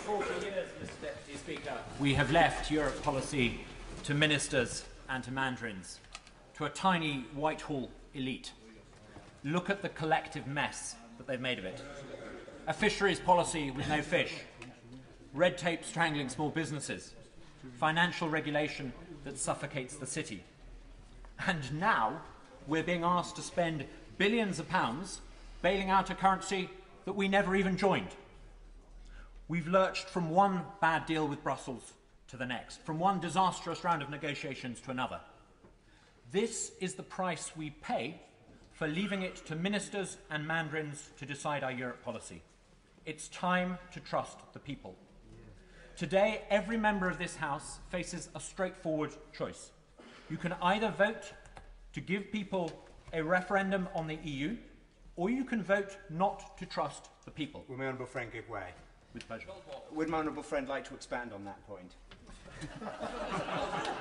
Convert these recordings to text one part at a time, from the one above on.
40 years, Mr. Deputy Speaker, we have left Europe policy to ministers and to mandarins, to a tiny Whitehall elite. Look at the collective mess that they've made of it. A fisheries policy with no fish, red tape strangling small businesses, financial regulation that suffocates the city. And now we're being asked to spend billions of pounds bailing out a currency that we never even joined. We've lurched from one bad deal with Brussels to the next, from one disastrous round of negotiations to another. This is the price we pay for leaving it to ministers and mandarins to decide our Europe policy. It's time to trust the people. Today, every member of this House faces a straightforward choice. You can either vote to give people a referendum on the EU, or you can vote not to trust the people. Will my honourable friend give way? With pleasure. Would my honourable friend like to expand on that point?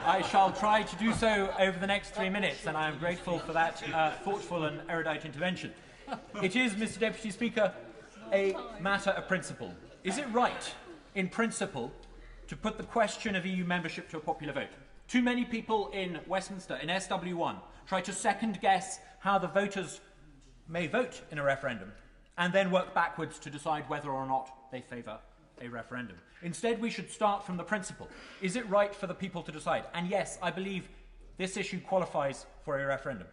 I shall try to do so over the next 3 minutes, and I am grateful for that thoughtful and erudite intervention. It is, Mr. Deputy Speaker, a matter of principle. Is it right, in principle, to put the question of EU membership to a popular vote? Too many people in Westminster, in SW1, try to second-guess how the voters may vote in a referendum, and then work backwards to decide whether or not they favour a referendum. Instead, we should start from the principle. Is it right for the people to decide? And yes, I believe this issue qualifies for a referendum.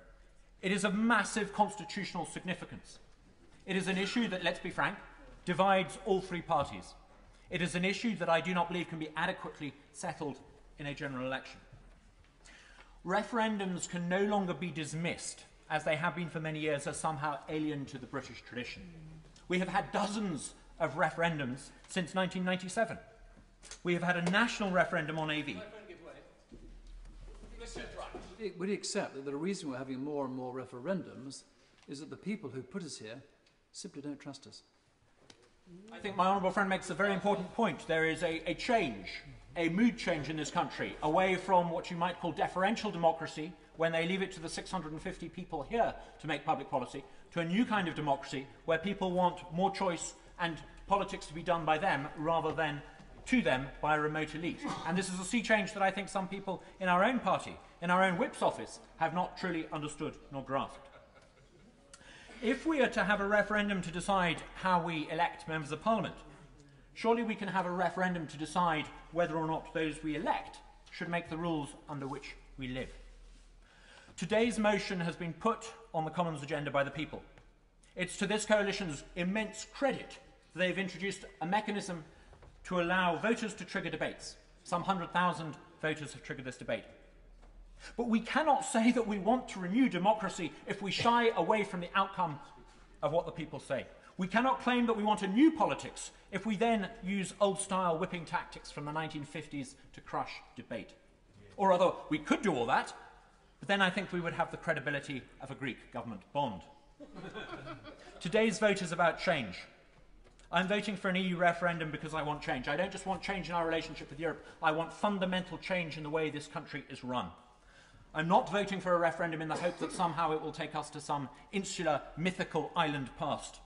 It is of massive constitutional significance. It is an issue that, let's be frank, divides all three parties. It is an issue that I do not believe can be adequately settled in a general election. Referendums can no longer be dismissed, as they have been for many years, as somehow alien to the British tradition. We have had dozens of referendums since 1997. We have had a national referendum on AV. Would you accept that the reason we're having more and more referendums is that the people who put us here simply don't trust us? I think my honourable friend makes a very important point. There is a change, a mood change in this country, away from what you might call deferential democracy, when they leave it to the 650 people here to make public policy, to a new kind of democracy where people want more choice and politics to be done by them rather than to them by a remote elite. And this is a sea change that I think some people in our own party, in our own whip's office, have not truly understood nor grasped. If we are to have a referendum to decide how we elect members of parliament, surely we can have a referendum to decide whether or not those we elect should make the rules under which we live. Today's motion has been put on the Commons agenda by the people. It's to this coalition's immense credit that they've introduced a mechanism to allow voters to trigger debates. Some 100,000 voters have triggered this debate. But we cannot say that we want to renew democracy if we shy away from the outcome of what the people say. We cannot claim that we want a new politics if we then use old-style whipping tactics from the 1950s to crush debate. Or although we could do all that, but then I think we would have the credibility of a Greek government bond. Today's vote is about change. I'm voting for an EU referendum because I want change. I don't just want change in our relationship with Europe. I want fundamental change in the way this country is run. I'm not voting for a referendum in the hope that somehow it will take us to some insular, mythical island past.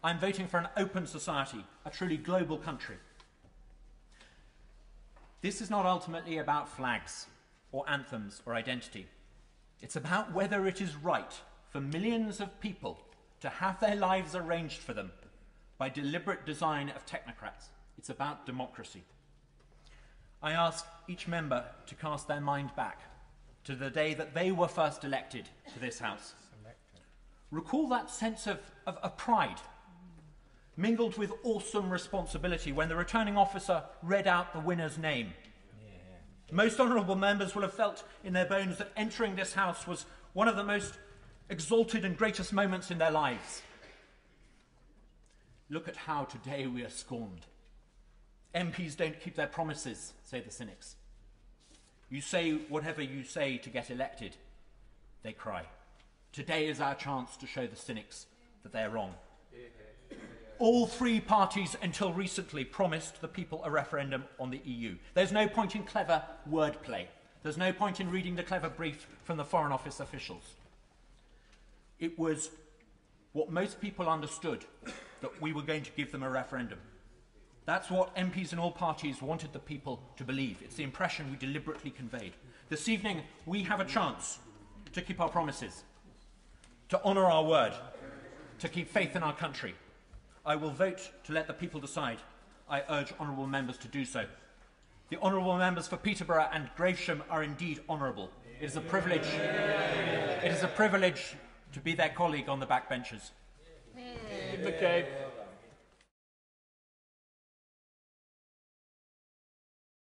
I'm voting for an open society, a truly global country. This is not ultimately about flags or anthems or identity. It's about whether it is right for millions of people to have their lives arranged for them by deliberate design of technocrats. It's about democracy. I ask each member to cast their mind back to the day that they were first elected to this House. Recall that sense of pride, mingled with awesome responsibility when the returning officer read out the winner's name. Most honourable members will have felt in their bones that entering this House was one of the most exalted and greatest moments in their lives. Look at how today we are scorned. MPs don't keep their promises, say the cynics. You say whatever you say to get elected, they cry. Today is our chance to show the cynics that they're wrong. All three parties until recently promised the people a referendum on the EU. There's no point in clever wordplay. There's no point in reading the clever brief from the Foreign Office officials. It was what most people understood, that we were going to give them a referendum. That's what MPs in all parties wanted the people to believe. It's the impression we deliberately conveyed. This evening, we have a chance to keep our promises, to honour our word, to keep faith in our country. I will vote to let the people decide. I urge honourable members to do so. The honourable members for Peterborough and Gravesham are indeed honourable. It is a privilege. It is a privilege to be their colleague on the backbenches. McCabe.